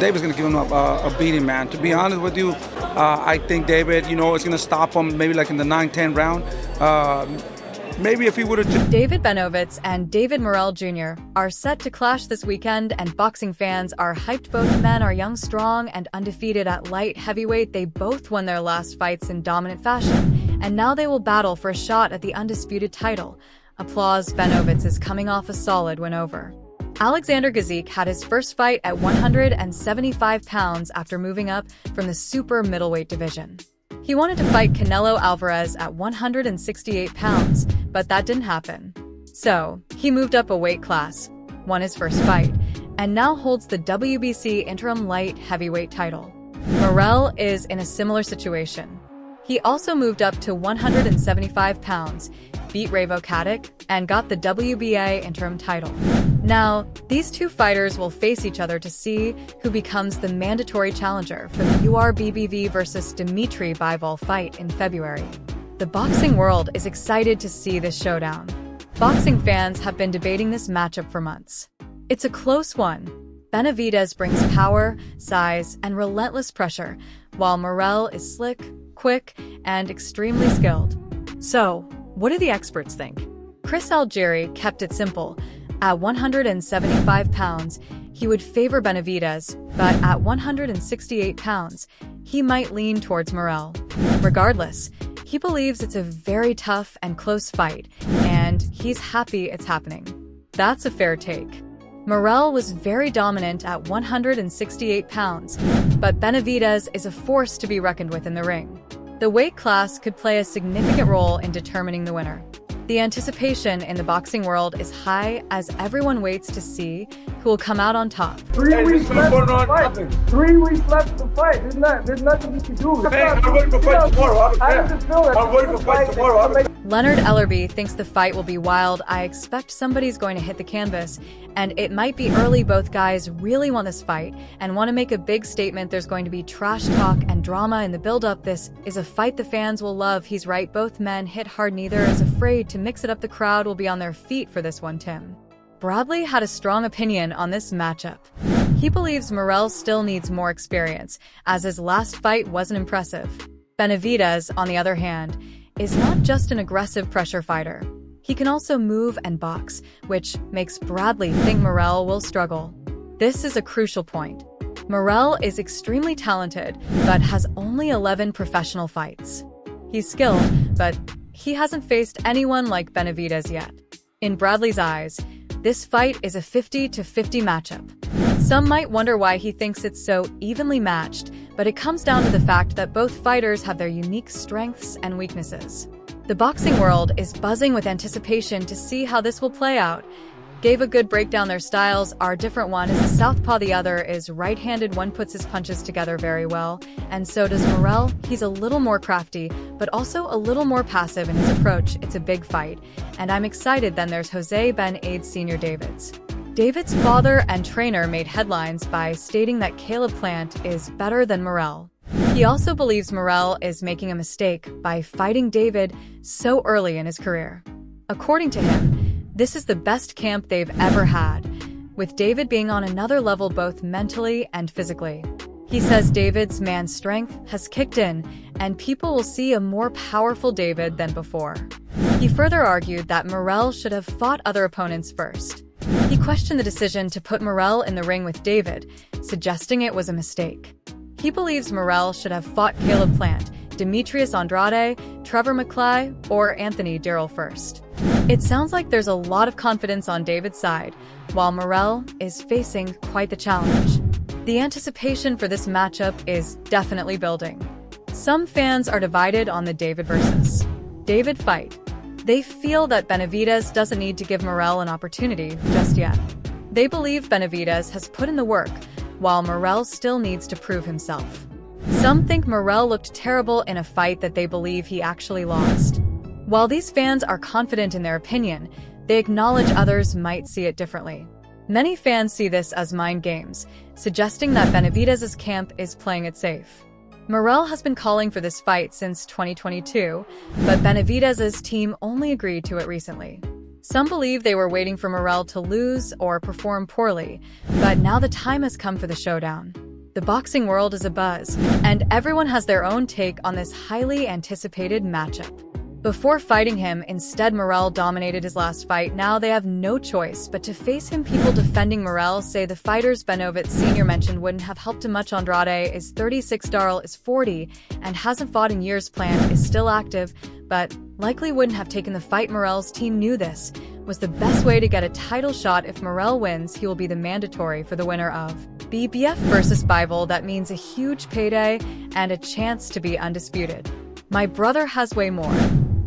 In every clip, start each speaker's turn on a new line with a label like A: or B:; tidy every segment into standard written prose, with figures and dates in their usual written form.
A: David's going to give him a beating, man. To be honest with you, I think David, is going to stop him maybe like in the 9-10 round. Maybe if he would have...
B: David Benavidez and David Morrell Jr. are set to clash this weekend, and boxing fans are hyped. Both men are young, strong, and undefeated at light heavyweight. They both won their last fights in dominant fashion, and now they will battle for a shot at the undisputed title. Applause. Benavidez is coming off a solid win over Alexander Gazikh. Had his first fight at 175 pounds after moving up from the super middleweight division. He wanted to fight Canelo Alvarez at 168 pounds, but that didn't happen. So, he moved up a weight class, won his first fight, and now holds the WBC interim light heavyweight title. Morrell is in a similar situation. He also moved up to 175 pounds, beat Ravo Katic, and got the WBA interim title. Now, these two fighters will face each other to see who becomes the mandatory challenger for the URBBV versus Dmitry Bivol fight in February. The boxing world is excited to see this showdown. Boxing fans have been debating this matchup for months. It's a close one. Benavidez brings power, size, and relentless pressure, while Morrell is slick, quick, and extremely skilled. So, what do the experts think? Chris Algieri kept it simple. At 175 pounds, he would favor Benavidez, but at 168 pounds, he might lean towards Morrell. Regardless, he believes it's a very tough and close fight, and he's happy it's happening. That's a fair take. Morrell was very dominant at 168 pounds, but Benavidez is a force to be reckoned with in the ring. The weight class could play a significant role in determining the winner. The anticipation in the boxing world is high as everyone waits to see who will come out on top.
C: 3 weeks left to fight. 3 weeks left to fight. There's nothing you can do.
D: Hey, I'm waiting for fight tomorrow. I don't care.
C: How does it feel?
D: I'm waiting for fight tomorrow.
B: Leonard Ellerby thinks the fight will be wild. I expect somebody's going to hit the canvas, and it might be early. Both guys really want this fight and want to make a big statement. There's going to be trash talk and drama in the build-up. This is a fight the fans will love. He's right. Both men hit hard. Neither is afraid to mix it up. The crowd will be on their feet for this one. Tim Bradley had a strong opinion on this matchup. He believes Morrell still needs more experience, as his last fight wasn't impressive. Benavidez, on the other hand, is not just an aggressive pressure fighter. He can also move and box, which makes Bradley think Morrell will struggle. This is a crucial point. Morrell is extremely talented, but has only 11 professional fights. He's skilled, but he hasn't faced anyone like Benavidez yet. In Bradley's eyes, this fight is a 50-50 matchup. Some might wonder why he thinks it's so evenly matched, but it comes down to the fact that both fighters have their unique strengths and weaknesses. The boxing world is buzzing with anticipation to see how this will play out. Gave a good breakdown. Their styles are different. One is a southpaw, the other is right-handed. One puts his punches together very well, and so does Morrell. He's a little more crafty, but also a little more passive in his approach. It's a big fight, and I'm excited. Then there's Jose Benavidez Sr. David's father and trainer made headlines by stating that Caleb Plant is better than Morrell. He also believes Morrell is making a mistake by fighting David so early in his career. According to him, this is the best camp they've ever had, with David being on another level both mentally and physically. He says David's man strength has kicked in, and people will see a more powerful David than before. He further argued that Morrell should have fought other opponents first. He questioned the decision to put Morrell in the ring with David, suggesting it was a mistake. He believes Morrell should have fought Caleb Plant, Demetrius Andrade, Trevor McClay, or Anthony Dirrell first. It sounds like there's a lot of confidence on David's side, while Morrell is facing quite the challenge. The anticipation for this matchup is definitely building. Some fans are divided on the David versus David fight. They feel that Benavidez doesn't need to give Morrell an opportunity just yet. They believe Benavidez has put in the work, while Morrell still needs to prove himself. Some think Morrell looked terrible in a fight that they believe he actually lost. While these fans are confident in their opinion, they acknowledge others might see it differently. Many fans see this as mind games, suggesting that Benavidez's camp is playing it safe. Morrell has been calling for this fight since 2022, but Benavidez's team only agreed to it recently. Some believe they were waiting for Morrell to lose or perform poorly, but now the time has come for the showdown. The boxing world is abuzz, and everyone has their own take on this highly anticipated matchup. Before fighting him, instead Morrell dominated his last fight. Now they have no choice but to face him. People defending Morrell say the fighters Benavidez Sr. mentioned wouldn't have helped him much. Andrade is 36, Darrell is 40, and hasn't fought in years. Plant is still active, but likely wouldn't have taken the fight. Morrell's team knew this was the best way to get a title shot. If Morrell wins, he will be the mandatory for the winner of BBF versus Bivol. That means a huge payday and a chance to be undisputed. My brother has way more.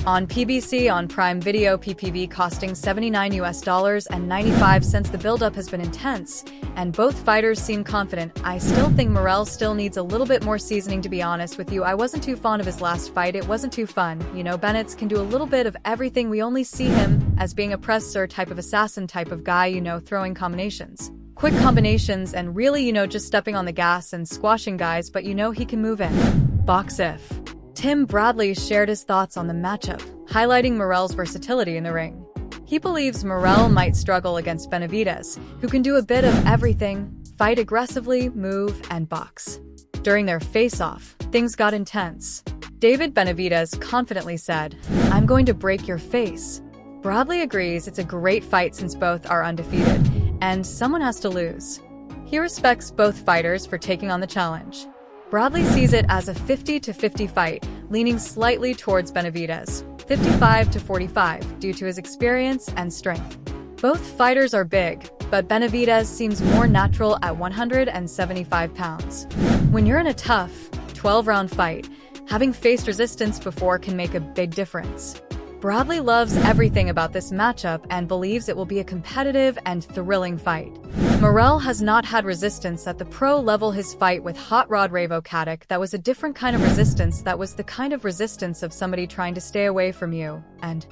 B: On PBC on Prime Video, PPV costing $79 and 95 cents. The buildup has been intense, and both fighters seem confident. I still think Morrell still needs a little bit more seasoning, to be honest with you. I wasn't too fond of his last fight. It wasn't too fun. You know, Bennett's can do a little bit of everything. We only see him as being a presser type of assassin type of guy, you know, throwing combinations. Quick combinations and really, you know, just stepping on the gas and squashing guys, but you know he can move in. Box if. Tim Bradley shared his thoughts on the matchup, highlighting Morrell's versatility in the ring. He believes Morrell might struggle against Benavidez, who can do a bit of everything, fight aggressively, move, and box. During their face-off, things got intense. David Benavidez confidently said, "I'm going to break your face." Bradley agrees it's a great fight since both are undefeated, and someone has to lose. He respects both fighters for taking on the challenge. Bradley sees it as a 50-50 fight, leaning slightly towards Benavidez, 55-45, due to his experience and strength. Both fighters are big, but Benavidez seems more natural at 175 pounds. When you're in a tough, 12-round fight, having faced resistance before can make a big difference. Bradley loves everything about this matchup and believes it will be a competitive and thrilling fight. Morrell has not had resistance at the pro level. His fight with Hot Rod Ravocatic, that was a different kind of resistance. That was the kind of resistance of somebody trying to stay away from you, and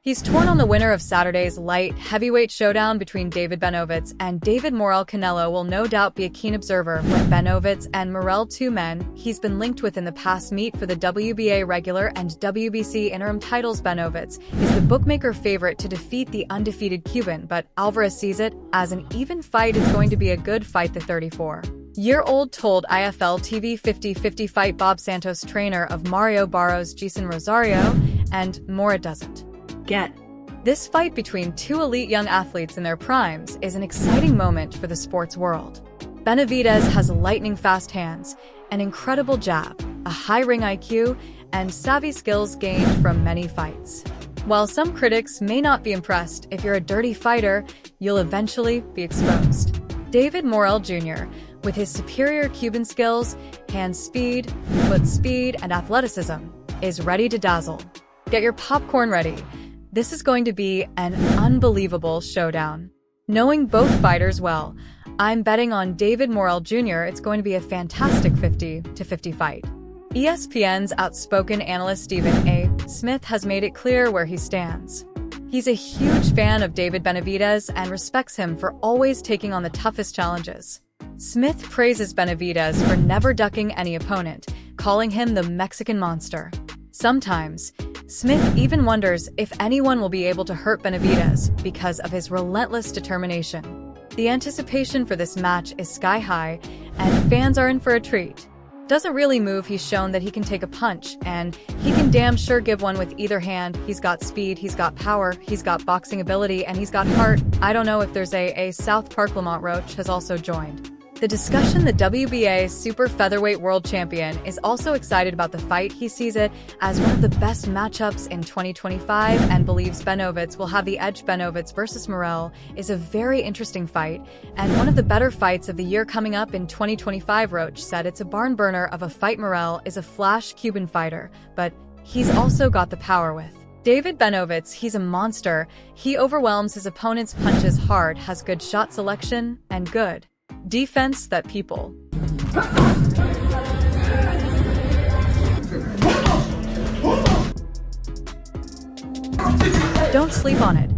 B: he's torn on the winner of Saturday's light heavyweight showdown between David Benavidez and David Morrell. Canelo will no doubt be a keen observer when Benavidez and Morrell, two men he's been linked with in the past, meet for the WBA regular and WBC interim titles. Benavidez is the bookmaker favorite to defeat the undefeated Cuban, but Alvarez sees it as an even fight. It's going to be a good fight, the 34-year-old told IFL TV 50-50 fight Bob Santos, trainer of Mario Barros, Jason Rosario, and more. It doesn't get. This fight between two elite young athletes in their primes is an exciting moment for the sports world. Benavidez has lightning-fast hands, an incredible jab, a high ring IQ, and savvy skills gained from many fights. While some critics may not be impressed, if you're a dirty fighter, you'll eventually be exposed. David Morrell Jr., with his superior Cuban skills, hand speed, foot speed, and athleticism, is ready to dazzle. Get your popcorn ready. This is going to be an unbelievable showdown. Knowing both fighters well, I'm betting on David Morrell Jr. It's going to be a fantastic 50-50 fight. ESPN's outspoken analyst Stephen A. Smith has made it clear where he stands. He's a huge fan of David Benavidez and respects him for always taking on the toughest challenges. Smith praises Benavidez for never ducking any opponent, calling him the Mexican monster. Sometimes, Smith even wonders if anyone will be able to hurt Benavidez because of his relentless determination. The anticipation for this match is sky high, and fans are in for a treat. Doesn't really move. He's shown that he can take a punch, and he can damn sure give one with either hand. He's got speed, he's got power, he's got boxing ability, and he's got heart. I don't know if there's a South Park. Lamont Roach has also joined the discussion. The WBA super featherweight world champion is also excited about the fight. He sees it as one of the best matchups in 2025 and believes Benavidez will have the edge. Benavidez versus Morrell is a very interesting fight and one of the better fights of the year coming up in 2025. Roach said it's a barn burner of a fight. Morrell is a flash Cuban fighter, but he's also got the power with David Benavidez. He's a monster. He overwhelms his opponent's punches hard, has good shot selection, and good defense that people don't sleep on it.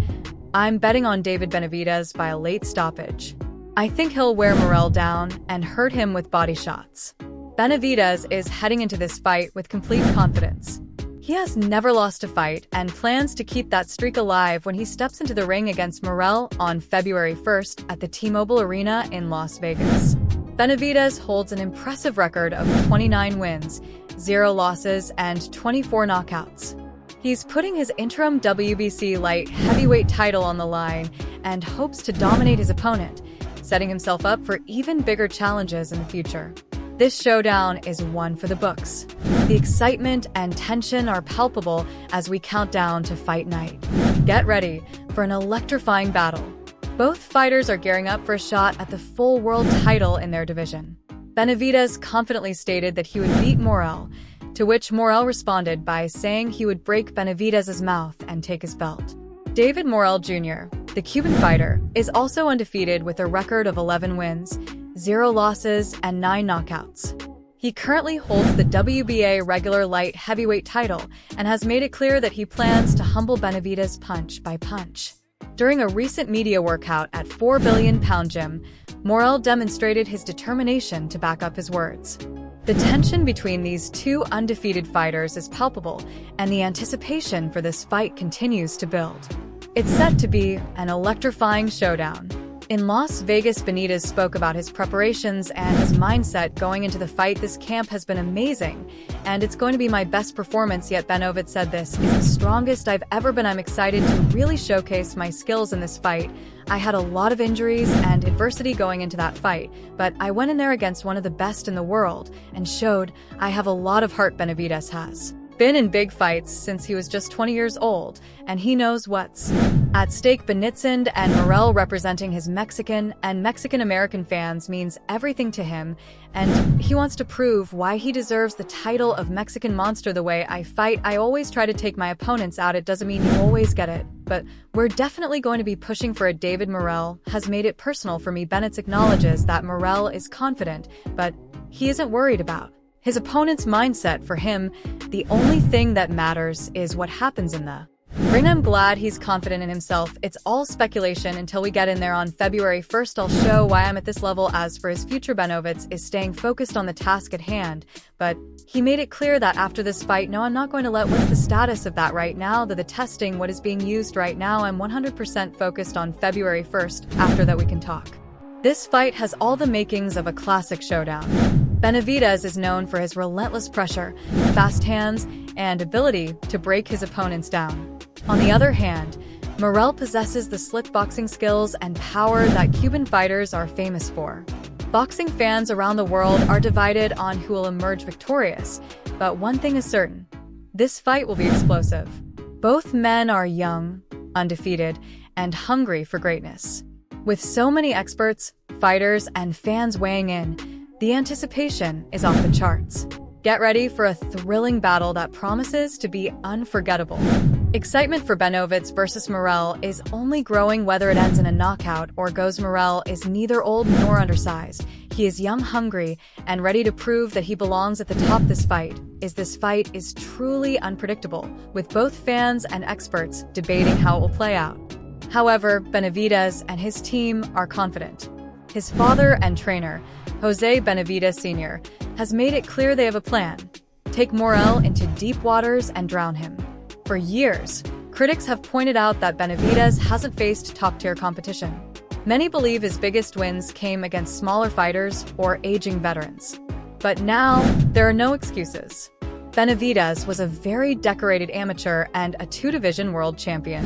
B: I'm betting on David Benavidez by a late stoppage. I think he'll wear Morrell down and hurt him with body shots. Benavidez is heading into this fight with complete confidence. He has never lost a fight and plans to keep that streak alive when he steps into the ring against Morrell on February 1st at the T-Mobile Arena in Las Vegas. Benavidez holds an impressive record of 29 wins, 0 losses, and 24 knockouts. He's putting his interim WBC light heavyweight title on the line and hopes to dominate his opponent, setting himself up for even bigger challenges in the future. This showdown is one for the books. The excitement and tension are palpable as we count down to fight night. Get ready for an electrifying battle. Both fighters are gearing up for a shot at the full world title in their division. Benavidez confidently stated that he would beat Morrell, to which Morrell responded by saying he would break Benavidez's mouth and take his belt. David Morrell Jr., the Cuban fighter, is also undefeated with a record of 11 wins, 0 losses, and 9 knockouts. He currently holds the WBA regular light heavyweight title and has made it clear that he plans to humble Benavidez punch by punch. During a recent media workout at 4 Billion Pound Gym, Morrell demonstrated his determination to back up his words. The tension between these two undefeated fighters is palpable, and the anticipation for this fight continues to build. It's set to be an electrifying showdown. In Las Vegas, Benavidez spoke about his preparations and his mindset going into the fight. This camp has been amazing, and it's going to be my best performance yet. Benavidez said this is the strongest I've ever been. I'm excited to really showcase my skills in this fight. I had a lot of injuries and adversity going into that fight, but I went in there against one of the best in the world and showed I have a lot of heart. Benavidez has been in big fights since he was just 20 years old, and he knows what's at stake. Benavidez and Morrell representing his Mexican and Mexican-American fans means everything to him, and he wants to prove why he deserves the title of Mexican Monster. The way I fight, I always try to take my opponents out. It doesn't mean you always get it, but we're definitely going to be pushing for it. David Morrell has made it personal for me. Benavidez acknowledges that Morrell is confident, but he isn't worried about his opponent's mindset. For him, the only thing that matters is what happens in the ring. I'm glad he's confident in himself. It's all speculation until we get in there on February 1st. I'll show why I'm at this level. As for his future, Benavidez is staying focused on the task at hand, but he made it clear that after this fight, no, I'm not going to let what's the status of that right now, the testing, what is being used right now. I'm 100% focused on February 1st. After that, we can talk. This fight has all the makings of a classic showdown. Benavidez is known for his relentless pressure, fast hands, and ability to break his opponents down. On the other hand, Morrell possesses the slick boxing skills and power that Cuban fighters are famous for. Boxing fans around the world are divided on who will emerge victorious, but one thing is certain: this fight will be explosive. Both men are young, undefeated, and hungry for greatness. With so many experts, fighters, and fans weighing in, the anticipation is off the charts. Get ready for a thrilling battle that promises to be unforgettable. Excitement for Benavidez versus Morrell is only growing. Whether it ends in a knockout or goes, Morrell is neither old nor undersized. He is young, hungry, and ready to prove that he belongs at the top. This fight is truly unpredictable, with both fans and experts debating how it will play out. However, Benavidez and his team are confident. His father and trainer, Jose Benavidez Sr., has made it clear they have a plan: take Morrell into deep waters and drown him. For years, critics have pointed out that Benavidez hasn't faced top-tier competition. Many believe his biggest wins came against smaller fighters or aging veterans. But now, there are no excuses. Benavidez was a very decorated amateur and a two-division world champion.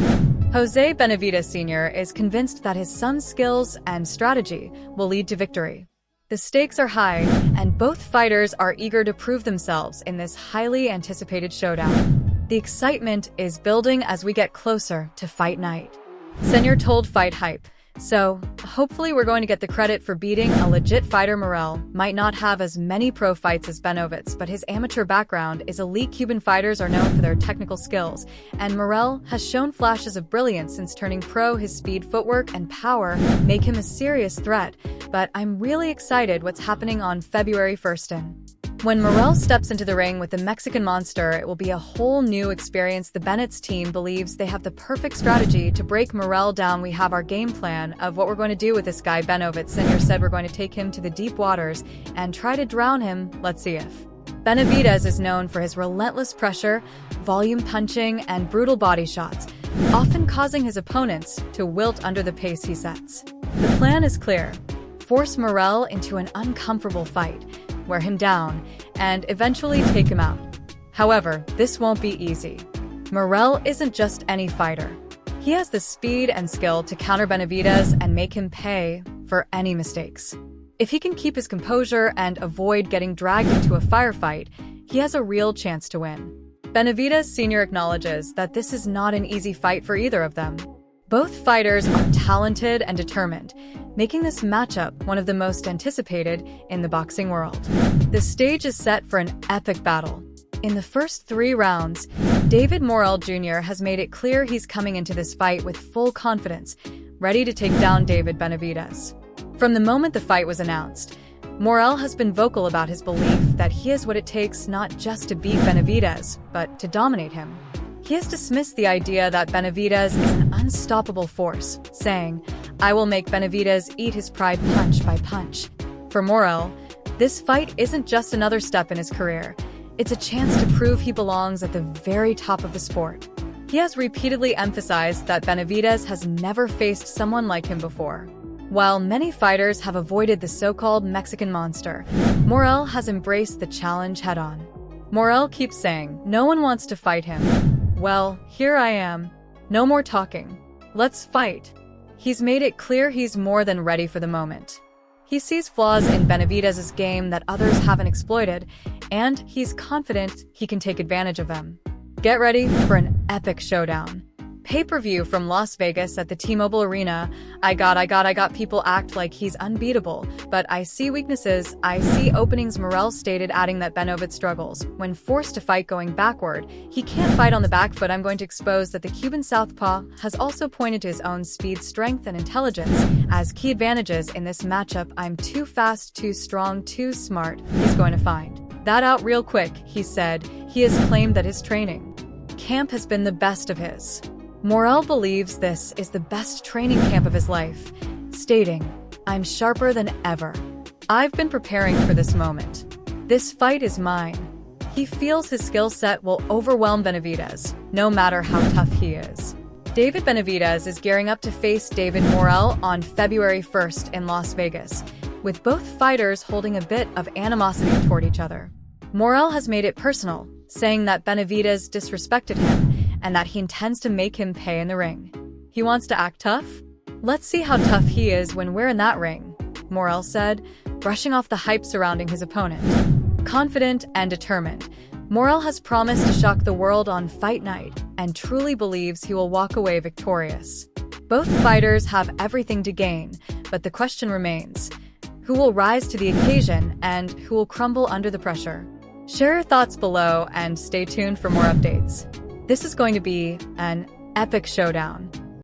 B: Jose Benavidez Sr. is convinced that his son's skills and strategy will lead to victory. The stakes are high, and both fighters are eager to prove themselves in this highly anticipated showdown. The excitement is building as we get closer to fight night. Senior told Fight Hype, so hopefully we're going to get the credit for beating a legit fighter. Morrell might not have as many pro fights as Benavidez, but his amateur background is elite. Cuban fighters are known for their technical skills, and Morrell has shown flashes of brilliance since turning pro. His speed, footwork, and power make him a serious threat, but I'm really excited what's happening on February 1st. When Morrell steps into the ring with the Mexican Monster, it will be a whole new experience. The Benavidez team believes they have the perfect strategy to break Morrell down. We have our game plan of what we're going to do with this guy. Benavidez Sr. said we're going to take him to the deep waters and try to drown him. Let's see if Benavidez is known for his relentless pressure, volume punching, and brutal body shots, often causing his opponents to wilt under the pace he sets. The plan is clear: force Morel into an uncomfortable fight, wear him down, and eventually take him out. However, this won't be easy. Morel isn't just any fighter. He has the speed and skill to counter Benavidez and make him pay for any mistakes. If he can keep his composure and avoid getting dragged into a firefight, he has a real chance to win. Benavidez Sr. acknowledges that this is not an easy fight for either of them. Both fighters are talented and determined, making this matchup one of the most anticipated in the boxing world. The stage is set for an epic battle. In the first 3 rounds, David Morel Jr. has made it clear he's coming into this fight with full confidence, ready to take down David Benavidez. From the moment the fight was announced, Morel has been vocal about his belief that he has what it takes not just to beat Benavidez, but to dominate him. He has dismissed the idea that Benavidez is an unstoppable force, saying, "I will make Benavidez eat his pride punch by punch." For Morel, this fight isn't just another step in his career. It's a chance to prove he belongs at the very top of the sport. He has repeatedly emphasized that Benavidez has never faced someone like him before. While many fighters have avoided the so-called Mexican monster, Morel has embraced the challenge head-on. Morel keeps saying, "No one wants to fight him." Well, here I am. No more talking. Let's fight. He's made it clear he's more than ready for the moment. He sees flaws in Benavidez's game that others haven't exploited, and he's confident he can take advantage of them. Get ready for an epic showdown. Pay-per-view from Las Vegas at the T-Mobile Arena. I got people act like he's unbeatable, but I see weaknesses. I see openings. Morel stated, adding that Benavidez struggles when forced to fight going backward. He can't fight on the back foot. I'm going to expose that the Cuban southpaw has also pointed to his own speed, strength, and intelligence as key advantages in this matchup. I'm too fast, too strong, too smart. He's going to find that out real quick, he said. He has claimed that his training camp has been the best of his. Morel believes this is the best training camp of his life, stating, "I'm sharper than ever. I've been preparing for this moment. This fight is mine." He feels his skill set will overwhelm Benavidez, no matter how tough he is. David Benavidez is gearing up to face David Morel on February 1st in Las Vegas, with both fighters holding a bit of animosity toward each other. Morel has made it personal, saying that Benavidez disrespected him and that he intends to make him pay in the ring. He wants to act tough? Let's see how tough he is when we're in that ring, Morel said, brushing off the hype surrounding his opponent. Confident and determined, Morel has promised to shock the world on fight night and truly believes he will walk away victorious. Both fighters have everything to gain, but the question remains: who will rise to the occasion and who will crumble under the pressure? Share your thoughts below and stay tuned for more updates. This is going to be an epic showdown.